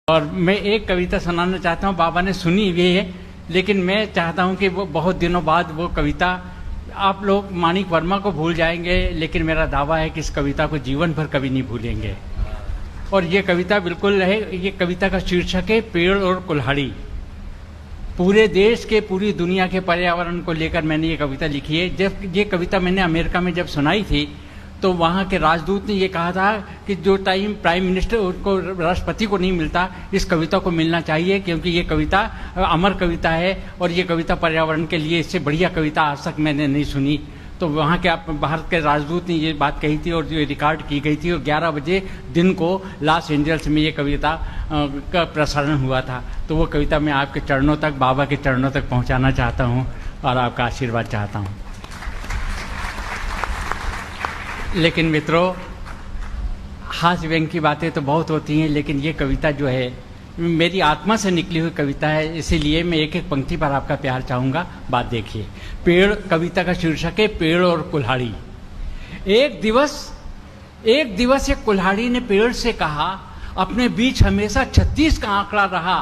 और मैं एक कविता सुनाना चाहता हूँ। बाबा ने सुनी हुई है, लेकिन मैं चाहता हूँ कि वो बहुत दिनों बाद वो कविता, आप लोग माणिक वर्मा को भूल जाएंगे, लेकिन मेरा दावा है कि इस कविता को जीवन भर कभी नहीं भूलेंगे। और ये कविता बिल्कुल है, ये कविता का शीर्षक है पेड़ और कुल्हाड़ी। पूरे देश के, पूरी दुनिया के पर्यावरण को लेकर मैंने ये कविता लिखी है। जब ये कविता मैंने अमेरिका में जब सुनाई थी, तो वहाँ के राजदूत ने ये कहा था कि जो टाइम प्राइम मिनिस्टर उनको, राष्ट्रपति को नहीं मिलता, इस कविता को मिलना चाहिए, क्योंकि ये कविता अमर कविता है और ये कविता पर्यावरण के लिए, इससे बढ़िया कविता आज तक मैंने नहीं सुनी। तो वहाँ के भारत के राजदूत ने ये बात कही थी और जो रिकॉर्ड की गई थी, और 11 बजे दिन को लॉस एंजल्स में ये कविता का प्रसारण हुआ था। तो वो कविता मैं आपके चरणों तक, बाबा के चरणों तक पहुँचाना चाहता हूँ और आपका आशीर्वाद चाहता हूँ। लेकिन मित्रों, हास्य व्यंग की बातें तो बहुत होती हैं, लेकिन ये कविता जो है मेरी आत्मा से निकली हुई कविता है, इसीलिए मैं एक एक पंक्ति पर आपका प्यार चाहूँगा। बात देखिए, पेड़, कविता का शीर्षक है पेड़ और कुल्हाड़ी। एक दिवस एक कुल्हाड़ी ने पेड़ से कहा, अपने बीच हमेशा 36 का आंकड़ा रहा,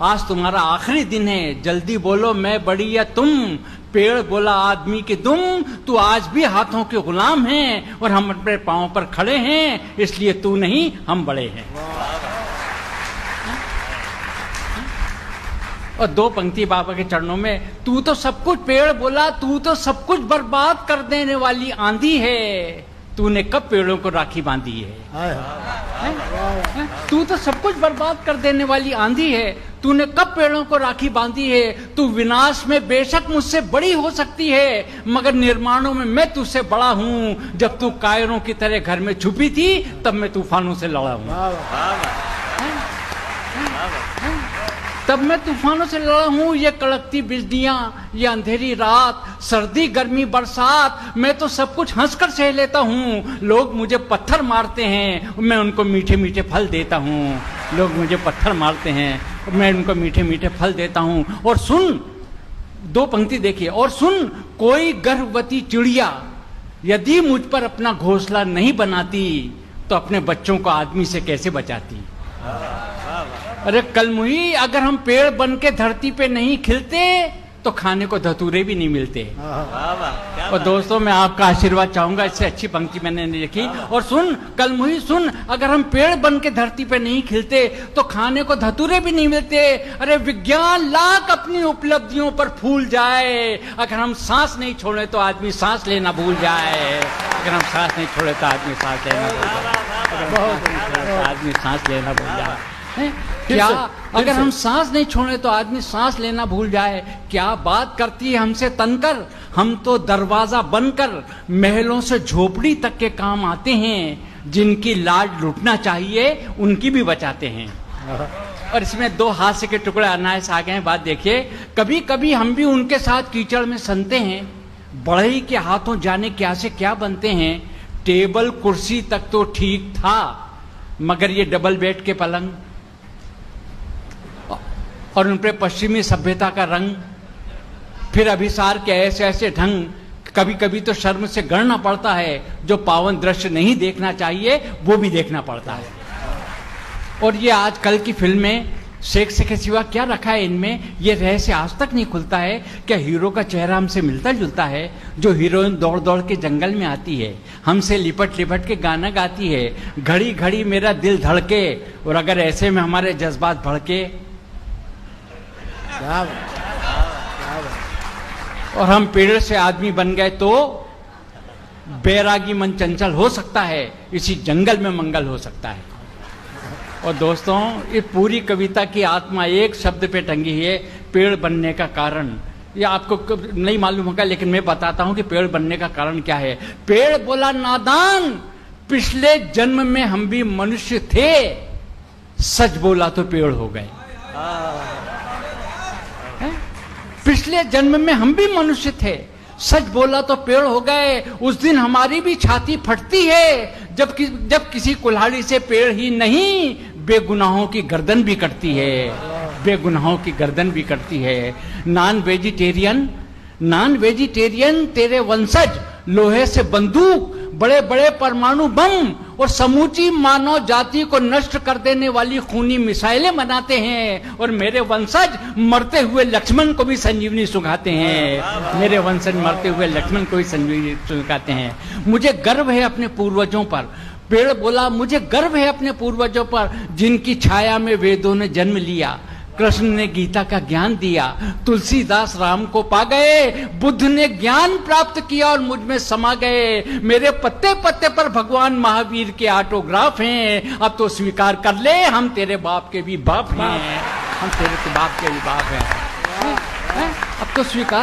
आज तुम्हारा आखिरी दिन है, जल्दी बोलो मैं बड़ी या तुम। पेड़ बोला आदमी के दुम, तू आज भी हाथों के गुलाम हैं और हम अपने पांव पर खड़े हैं, इसलिए तू नहीं हम बड़े हैं। और 2 पंक्ति बाबा के चरणों में, तू तो सब कुछ, पेड़ बोला तू तो सब कुछ बर्बाद कर देने वाली आंधी है, तूने कब पेड़ों को राखी बांधी है? तू तो सब कुछ बर्बाद कर देने वाली आंधी है, तूने कब पेड़ों को राखी बांधी है? तू विनाश में बेशक मुझसे बड़ी हो सकती है, मगर निर्माणों में मैं तुझसे बड़ा हूं। जब तू कायरों की तरह घर में छुपी थी, तब मैं तूफानों से लड़ा हूं। तब मैं तूफानों से लड़ा हूं। ये कड़कती बिजलियां, ये अंधेरी रात, सर्दी गर्मी बरसात, मैं तो सब कुछ हंसकर सह लेता हूं। लोग मुझे पत्थर मारते हैं, मैं उनको मीठे मीठे फल देता हूं। लोग मुझे पत्थर मारते हैं, मैं उनको मीठे मीठे फल देता हूं। और सुन, 2 पंक्ति देखिए, और सुन, कोई गर्भवती चिड़िया यदि मुझ पर अपना घोंसला नहीं बनाती, तो अपने बच्चों को आदमी से कैसे बचाती? अरे कलमुही, अगर हम पेड़ बन के धरती पे नहीं खिलते, तो खाने को धतूरे भी नहीं मिलते। और दोस्तों, मैं आपका आशीर्वाद चाहूंगा, इससे अच्छी पंक्ति मैंने नहीं लिखी। और सुन कलमुही सुन, अगर हम पेड़ बन के धरती पे नहीं खिलते, तो खाने को धतूरे भी नहीं मिलते। अरे विज्ञान लाख अपनी उपलब्धियों पर फूल जाए, अगर हम सांस नहीं छोड़े तो आदमी सांस लेना भूल जाए। अगर हम सांस नहीं छोड़े तो आदमी सांस लेना भूल जाए। आदमी सांस लेना भूल जाए। क्या अगर हम सांस नहीं छोड़े तो आदमी सांस लेना भूल जाए? क्या बात करती है हमसे तनकर, हम तो दरवाजा बनकर महलों से झोपड़ी तक के काम आते हैं। जिनकी लाज लुटना चाहिए, उनकी भी बचाते हैं। और इसमें 2 हास्य के टुकड़े अनायास आ गए हैं। बात देखिए, कभी कभी हम भी उनके साथ कीचड़ में सनते हैं, बढ़ई के हाथों जाने क्या से क्या बनते हैं। टेबल कुर्सी तक तो ठीक था, मगर ये डबल बेड के पलंग और उन पर पश्चिमी सभ्यता का रंग, फिर अभिसार के ऐसे ऐसे ढंग, कभी कभी तो शर्म से गड़ना पड़ता है। जो पावन दृश्य नहीं देखना चाहिए, वो भी देखना पड़ता है। और ये आजकल की फिल्में, सेक्स के सिवा क्या रखा है इनमें? ये रहस्य आज तक नहीं खुलता है। क्या हीरो का चेहरा हमसे मिलता जुलता है? जो हीरोइन दौड़ दौड़ के जंगल में आती है, हमसे लिपट लिपट के गाना गाती है, घड़ी घड़ी मेरा दिल धड़के, और अगर ऐसे में हमारे जज्बात भड़के और हम पेड़ से आदमी बन गए, तो बैरागी मन चंचल हो सकता है, इसी जंगल में मंगल हो सकता है। और दोस्तों, ये पूरी कविता की आत्मा एक शब्द पे टंगी है, पेड़ बनने का कारण। ये आपको नहीं मालूम होगा, लेकिन मैं बताता हूं कि पेड़ बनने का कारण क्या है। पेड़ बोला नादान, पिछले जन्म में हम भी मनुष्य थे, सच बोला तो पेड़ हो गए। पिछले जन्म में हम भी मनुष्य थे, सच बोला तो पेड़ हो गए। उस दिन हमारी भी छाती फटती है, जब किसी कुल्हाड़ी से पेड़ ही नहीं, बेगुनाहों की गर्दन भी कटती है। बेगुनाहों की गर्दन भी कटती है। नॉन वेजिटेरियन तेरे वंशज लोहे से बंदूक बड़े बड़े परमाणु बम और समूची मानव जाति को नष्ट कर देने वाली खूनी मिसाइलें बनाते हैं, और मेरे वंशज मरते हुए लक्ष्मण को भी संजीवनी सुखाते हैं। मेरे वंशज मरते हुए लक्ष्मण को भी संजीवनी सुखाते हैं। मुझे गर्व है अपने पूर्वजों पर। पेड़ बोला, मुझे गर्व है अपने पूर्वजों पर, जिनकी छाया में वेदों ने जन्म लिया। कृष्ण ने गीता का ज्ञान दिया, तुलसीदास राम को पा गए, बुद्ध ने ज्ञान प्राप्त किया और मुझ में समा गए। मेरे पत्ते पत्ते पर भगवान महावीर के ऑटोग्राफ हैं। अब तो स्वीकार कर ले, हम तेरे बाप के भी बाप हैं। हम तेरे बाप के भी बाप हैं। अब तो स्वीकार